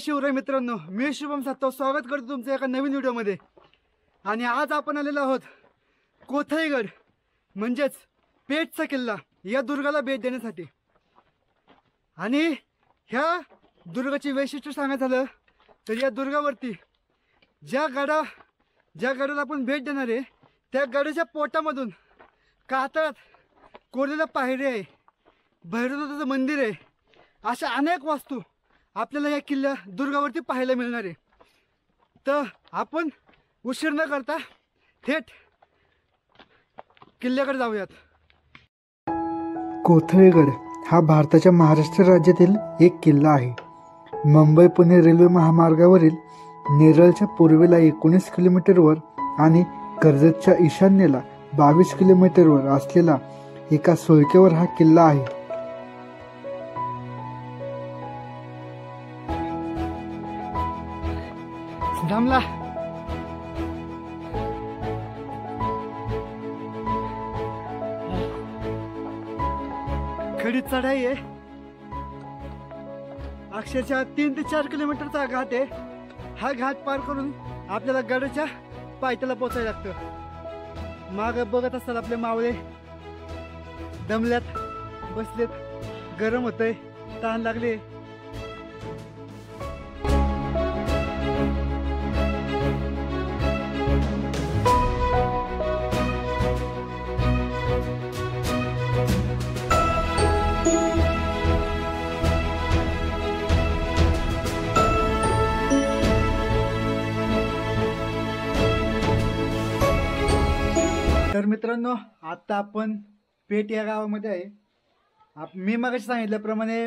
शिवराय मित्रांनो, मी शुभम सातव स्वागत करतो तुमचं एका नवीन व्हिडिओमध्ये। आणि आज आपण आलेलो आहोत कोथळीगड म्हणजेच पेठचा किल्ला या दुर्गाला भेट देण्यासाठी। आणि ह्या दुर्गाची वैशिष्ट्य सांगायचं झालं तर या दुर्गावरती ज्या गडाला आपण भेट देणार आहे त्या गडाच्या पोटामधून कातळात कोरलेलं पायरी आहे, भैरवनाथाचं मंदिर आहे, अशा अनेक वास्तू आपल्याला या किल्ला दुर्गावरती पाहायला मिळणार आहे। तर आपण उशीर न करता थेट किल्ल्याकडे जाऊयात। कोथळीगड हा भारताच्या महाराष्ट्र राज्यातील एक किल्ला आहे। मुंबई पुणे रेल्वे महामार्गावरील नेरळच्या पूर्वेला 19 किलोमीटरवर आणि कर्जतच्या ईशान्येला 22 किलोमीटरवर असलेला एका सोयीकेवर हा किल्ला आहे। जमला खडी चढाई आहे, अक्षरशः 3 ते 4 किलोमीटरचा घाट आहे। हा घाट पार करून आपल्याला गडाच्या पायथ्याला पोहोचायला लागतं। माग बघत असताना आपले मावळे दमल्यात, बसलेत, गरम होतंय, ताण लागले। तर मित्रांनो, आता आपण पेठ या गावामध्ये आहे। मी मगाशी सांगितल्याप्रमाणे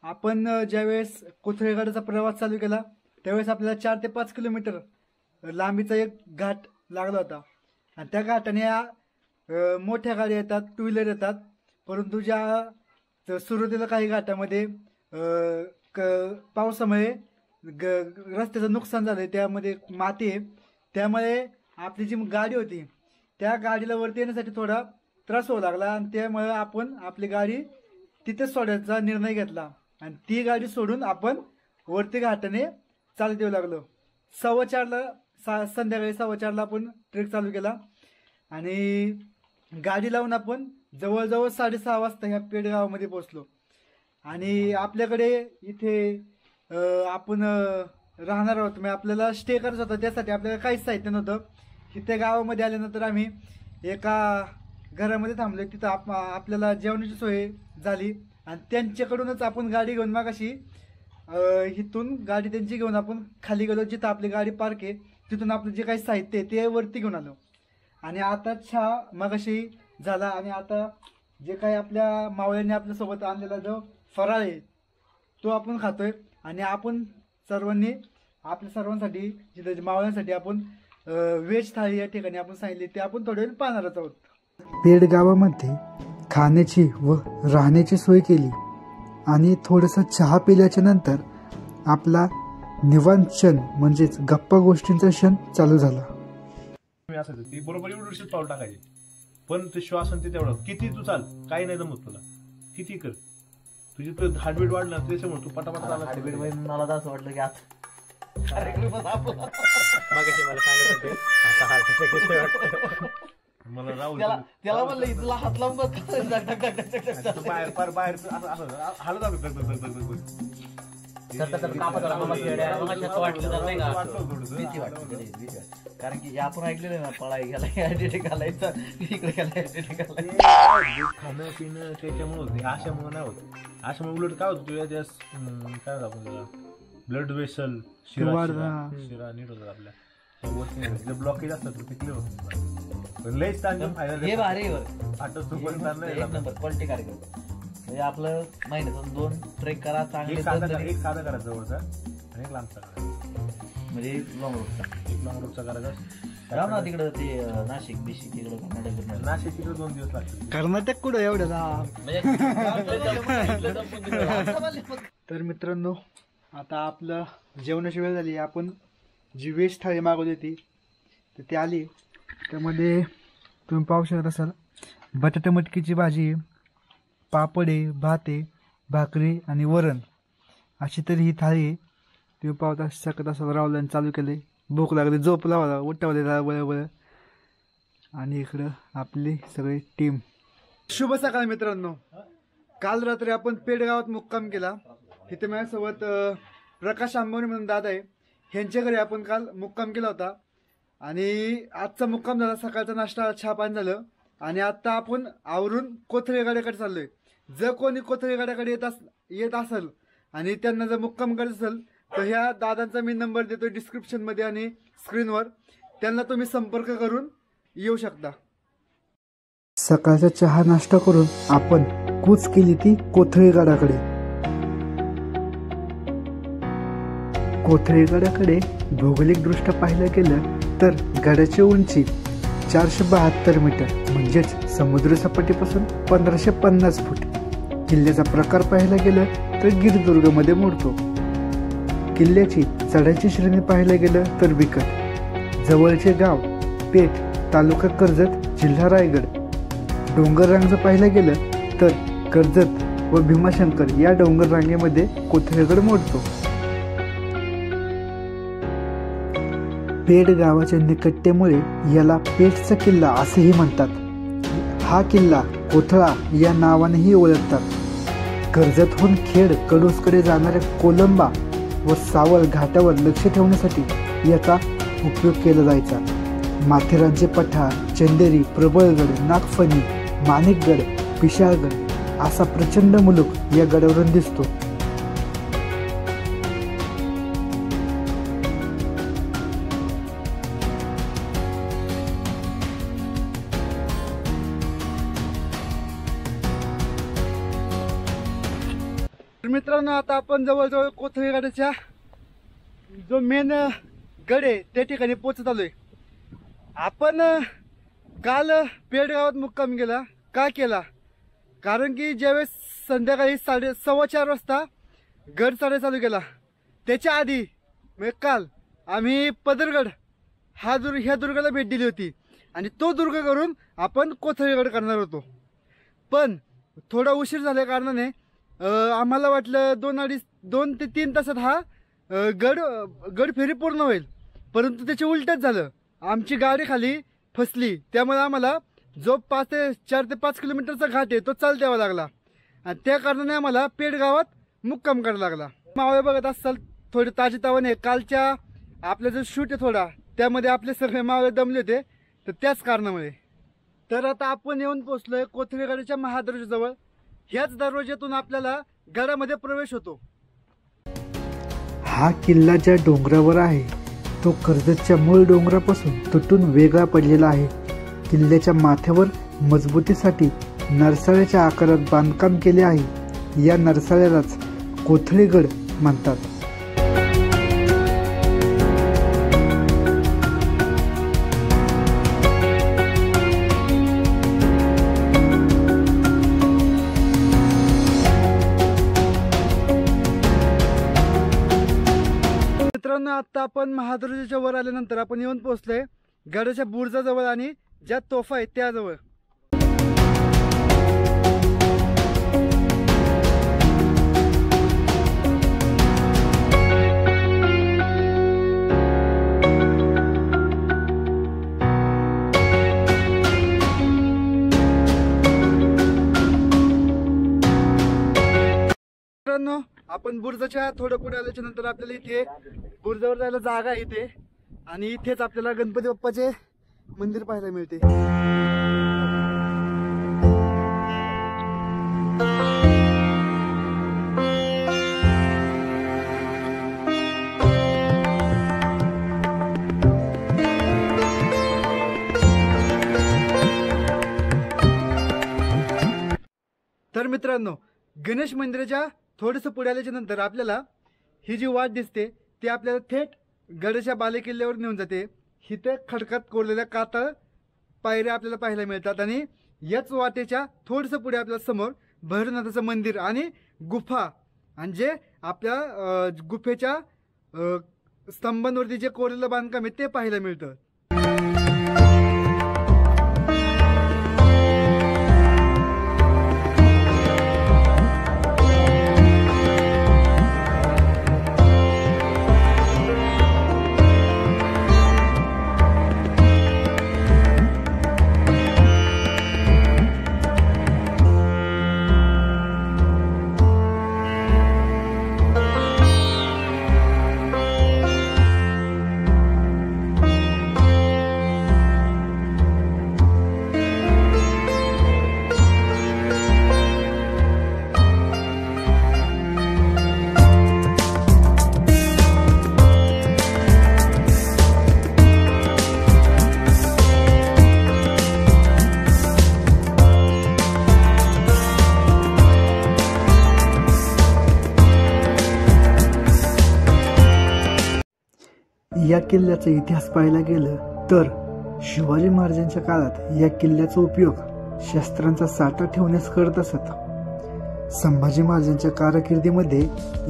आपण ज्यावेळेस कोथळीगडाचा प्रवास चालू केला त्यावेळेस आपल्याला 4 ते 5 किलोमीटर लांबीचा एक घाट लागला होता। आणि त्या घाटाने मोठ्या गाड्या येतात, 2 व्हीलर येतात, परंतु ज्या सुरुवातीला काही घाटामध्ये पावसामुळे रस्त्याचं नुकसान झालं, त्यामध्ये माती आहे, त्यामुळे आपली जी गाडी होती त्या गाडीला वरती येण्यासाठी थोडा त्रास होऊ लागला। आणि त्यामुळे आपण आपली गाडी तिथेच सोडायचा निर्णय घेतला आणि ती गाडी सोडून आपण वरती घाटाने चालत येऊ लागलो। 4:15ला संध्याकाळी 4:15ला आपण ट्रेक चालू केला आणि गाडी लावून आपण जवळजवळ 6:30 वाजता ह्या पेठ गावामध्ये पोहोचलो। आणि आपल्याकडे इथे आपण राहणार आहोत, म्हणजे आपल्याला स्टे करायचं होतं, त्यासाठी आपल्याला काहीच साहित्य नव्हतं। इथे गावामध्ये आल्यानंतर आम्ही एका घरामध्ये थांबलो, तिथं आपल्याला जेवणाची सोय झाली आणि त्यांच्याकडूनच आपण गाडी घेऊन मागाशी इथून गाडी त्यांची घेऊन आपण खाली गेलो, जिथं आपली गाडी पार्क आहे तिथून आपलं जे काही साहित्य आहे ते वरती घेऊन आलो। आणि आता चहा मागाशी झाला आणि आता जे काही आपल्या मावळ्यांनी आपल्यासोबत आणलेला जो फराळ आहे तो आपण खातोय। आणि आपण सर्वांनी आपल्या सर्वांसाठी जिथे मावळ्यांसाठी आपण व्हेज थाळी या ठिकाणी आपण सांगितली ते आपण थोड्या वेळ पाहणारच आहोत। पेठ गावामध्ये खाण्याची व राहण्याची सोय केली आणि थोडंसं चहा पिल्याच्या नंतर आपला निवांत क्षण म्हणजेच गप्पा गोष्टींचा क्षण चालू झाला। ती बरोबर एवढी पाऊल टाकायची, पण ते श्वासन ते तेवढं किती तू चाल, काही नाही जमत तुला, किती कर, तुझी तर हार्टबीट वाढलं त्याच्यामुळे तू पटापट चालला। हार्टबीट मला असं वाटलं की आता मला राहू त्याला म्हणलं इथला हात लावून बाहेर फार बाहेर हालत कारण की आपण ऐकलेलं ना, पळाई गेला घालायचं, इकडे खाणं पिणं त्याच्यामुळे होते, अशामुळे नाही होत। अशामुळे उलट काय होतं, तुझ्या काय आपण त्याला ब्लड वेसल शिरा नीट होतात आपल्या, ब्लॉकेज असतात ते क्लिअर होत। लयच ताण फायदा हे भारी क्वालिटी कार्यक्रम म्हणजे आपलं महिन्यातून 2 ट्रेक करा, चांगले एक साधा करा जवळचा आणि एक लांबचा करा, म्हणजे लॉंग रूटचा करायचा। राव ना तिकडं ते नाशिक बिशिक तिकडं कर्नाटक, नाशिक तिकडे 2 दिवस लागतील। कर्नाटक कुठं एवढं तर मित्रांनो, आता आपलं जेवणाची वेळ झाली। आपण जी व्हेज थाळी मागवली होती तर ती आली। त्यामध्ये तुम्ही पाहू शकत असाल बटाटा मटकीची भाजी, पापड आहे, भात आहे, भाकरी आणि वरण अशी तरी ही थाळी आहे। तुम्ही पावता शकत असाल राहुलाने चालू केले. भूक लागली, झोप लावला, उठवले बळ आणि इकडं आपली सगळी टीम. शुभ सकाळ मित्रांनो. काल रात्री आपण पेड गावात मुक्काम केला. तिथे माझ्यासोबत प्रकाश आंबवणे म्हणून दादा आहे, ह्यांच्या घरी आपण काल मुक्काम केला होता. आणि आजचा मुक्काम झाला, सकाळचा नाश्ता चहा पाणी झालं आणि आता आपण आवरून कोथळेगाड्याकडे चाललोय. जर कोणी कोथळेगाड्याकडे येत असेल आणि त्यांना जर मुक्काम करायचं असेल तर ह्या दादांचा मी नंबर देतो डिस्क्रिप्शनमध्ये आणि स्क्रीनवर, त्यांना तुम्ही संपर्क करून येऊ शकता. सकाळचा चहा नाश्ता करून आपण कूच केली ती कोथळेगडाकडे. कोथळेगडाकडे भौगोलिकदृष्ट्या पाहिलं गेलं तर गडाची उंची 472 मीटर म्हणजेच समुद्र सपाटीपासून 1550 फूट. किल्ल्याचा प्रकार पाहायला गेलं तर गिरदुर्गमध्ये मोडतो. किल्ल्याची चढाईची श्रेणी पाहायला गेलं तर बिकट. जवळचे गाव पेठ, तालुका कर्जत, जिल्हा रायगड. डोंगर रांग जर पाहायला गेलं तर कर्जत व भीमाशंकर या डोंगर रांगेमध्ये कोथळेगड मोडतो. पेठ गावाच्या निकटतेमुळे याला पेठचा किल्ला असेही म्हणतात. हा किल्ला कोथळा या नावानेही ओळखतात. कर्जतहून खेड कडूसकडे जाणाऱ्या कोलंबा व सावळ घाटावर लक्ष ठेवण्यासाठी याचा उपयोग केला जायचा. माथेरानचे पठार, चंदेरी, प्रबळगड, नागफणी, माणिकगड, पिशाळगड असा प्रचंड मुलूक या गडावरून दिसतो. मित्रांनो, आता आपण जवळजवळ कोथळेगडाच्या जो मेन गड आहे त्या ठिकाणी पोहोचत आलोय. आपण काल पेठ गावात मुक्काम केला. का केला? कारण की ज्यावेळेस संध्याकाळी 4:15 वाजता गड चढायला चालू केला, त्याच्या आधी म्हणजे काल आम्ही पदरगड ह्या दुर्गाला भेट दिली होती आणि तो दुर्ग करून आपण कोथळेगड करणार होतो. पण थोडा उशीर झाल्या कारणाने आम्हाला वाटलं 2 ते 3 तासात हा गड फेरी पूर्ण होईल, परंतु त्याचे उलटच झालं. आमची गाडी खाली फसली, त्यामुळे आम्हाला जो 4 ते 5 किलोमीटरचा घाट आहे तो चालत यावा लागला आणि त्या कारणाने आम्हाला पेठ गावात मुक्काम करायला लागला. मावळे बघत असाल थोडे ताजेतवाने, कालच्या आपला जो शूट आहे थोडा त्यामध्ये आपले सगळे मावळे दमले होते, तर त्याच कारणामुळे. तर आता आपण येऊन पोहोचलोय कोथळेगडाच्या महादरवाज्याजवळ. ह्याच दरवाज्यातून आपल्याला गडामध्ये प्रवेश होतो. हा किल्ला ज्या डोंगरावर आहे तो कर्जतच्या मूळ डोंगरापासून तुटून वेगळा पडलेला आहे. किल्ल्याच्या माथ्यावर मजबूतीसाठी नरसाळ्याच्या आकारात बांधकाम केले आहे. या नरसाळ्यालाच कोथळेगड म्हणतात. मित्रांनो, आता आपण महादरवाज्याच्या वर आल्यानंतर आपण येऊन पोहोचलोय गडाच्या बुरुजाजवळ आणि ज्या तोफा आहेत त्याजवळ. मित्रांनो, आपण बुरुजाच्या थोडं पुढे आल्याच्या नंतर आपल्याला इथे बुरुजावर जायला जागा आहे इथे आणि इथेच आपल्याला गणपती बाप्पाचे मंदिर पाहायला मिळते. तर मित्रांनो, गणेश मंदिराच्या थोडंसं पुढे आल्याच्या नंतर आपल्याला ही जी वाट दिसते ती आपल्याला थेट गडाच्या बालेकिल्ल्यावर नेऊन जाते. इथे खडकात कोरलेल्या कातळ पायऱ्या आपल्याला पाहायला मिळतात आणि याच वाटेच्या थोडंसं पुढे आपल्या समोर भैरवनाथाचं मंदिर आणि गुफा, आणि जे आपल्या गुफेच्या स्तंभांवरती जे कोरलेलं बांधकाम आहे ते पाहायला मिळतं. या किल्ल्याचा इतिहास पाहायला गेलं तर शिवाजी महाराजांच्या काळात या किल्ल्याचा उपयोग शस्त्रांचा साठा ठेवण्यास करत असत. संभाजी महाराजांच्या कारकिर्दीमध्ये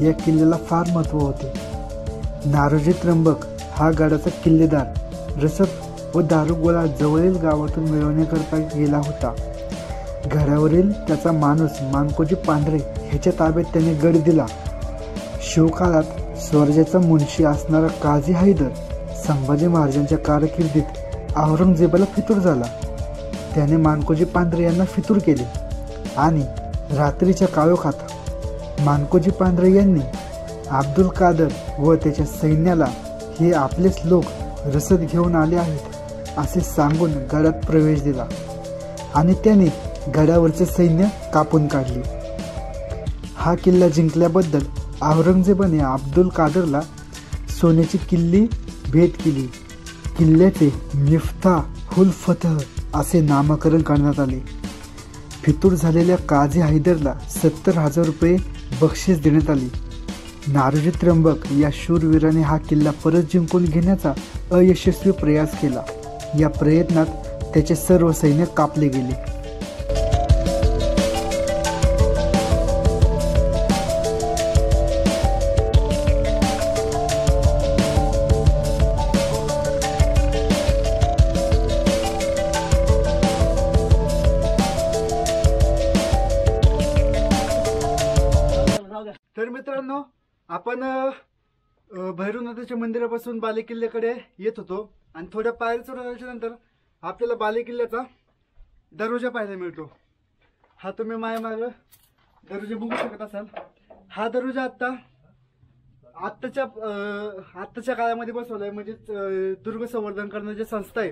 या किल्ल्याला फार महत्त्व होते. नारोजी त्र्यंबक हा गडाचा किल्लेदार रसद व दारुगोळा जवळील गावातून मिळवण्याकरता गेला होता. गडावरील त्याचा माणूस मानकोजी पांढरे ह्याच्या ताब्यात त्याने गड दिला. शिवकाळात स्वराज्याचा मुन्शी असणारा काझी हैदर संभाजी महाराजांच्या कारकिर्दीत औरंगजेबाला फितूर झाला. त्याने मानकोजी पांढरे यांना फितूर केले आणि रात्रीच्या काळोखात मानकोजी पांढरे यांनी अब्दुल कादर व त्याच्या सैन्याला हे आपलेच लोक रसद घेऊन आले आहेत असे सांगून गडात प्रवेश दिला आणि त्याने गडावरचे सैन्य कापून काढले. हा किल्ला जिंकल्याबद्दल औरंगजेबाने अब्दुल कादरला सोन्याची किल्ली भेट केली. किल्ल्याचे मिफ्ताह उल फतह असे नामकरण करण्यात आले. फितूर झालेल्या काझी हैदरला 70,000 रुपये बक्षीस देण्यात आले. नारोजी त्र्यंबक या शूरवीराने हा किल्ला परत जिंकून घेण्याचा अयशस्वी प्रयास केला. या प्रयत्नात त्याचे सर्व सैन्य कापले गेले. तर मित्रांनो, आपण भैरवनाथाच्या मंदिरापासून बालेकिल्ल्याकडे येत होतो आणि थोड्या पायऱ्या चढवल्याच्या नंतर आपल्याला बालेकिल्ल्याचा दरवाजा पाहायला मिळतो. हा तुम्ही माझ्या मागं दरवाजा बघू शकत असाल. हा दरवाजा आत्ताच्या काळामध्ये बसवलाय. म्हणजे दुर्ग संवर्धन करण्याची संस्था आहे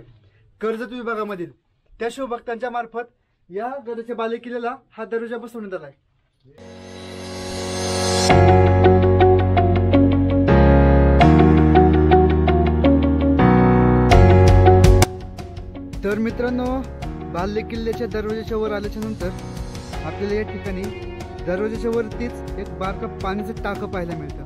कर्जत विभागामधील त्या शिवभक्तांच्या मार्फत या गडाच्या बालेकिल्ल्याला हा दरवाजा बसवण्यात आलाय. तर मित्रांनो, बालेकिल्ल्याच्या दरवाजाच्या वर आल्याच्या नंतर आपल्याला या ठिकाणी दरवाजाच्या वरतीच एक बारका पाण्याचं टाकं पाहायला मिळतं.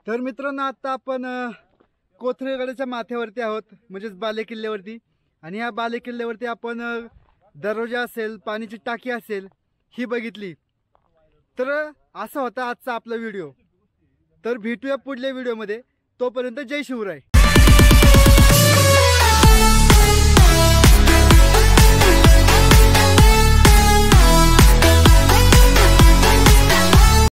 तर मित्रांनो, आता आपण कोथरेगडाच्या माथ्यावरती आहोत, म्हणजेच बालेकिल्ल्यावरती. आणि या बालेकिल्ल्यावरती आपण दरवाजा असेल, पाण्याची टाकी असेल, ही बघितली. तर असा होता आजचा आपला व्हिडिओ. तर भेटूया पुढल्या व्हिडिओमध्ये. तोपर्यंत जय शिवराय.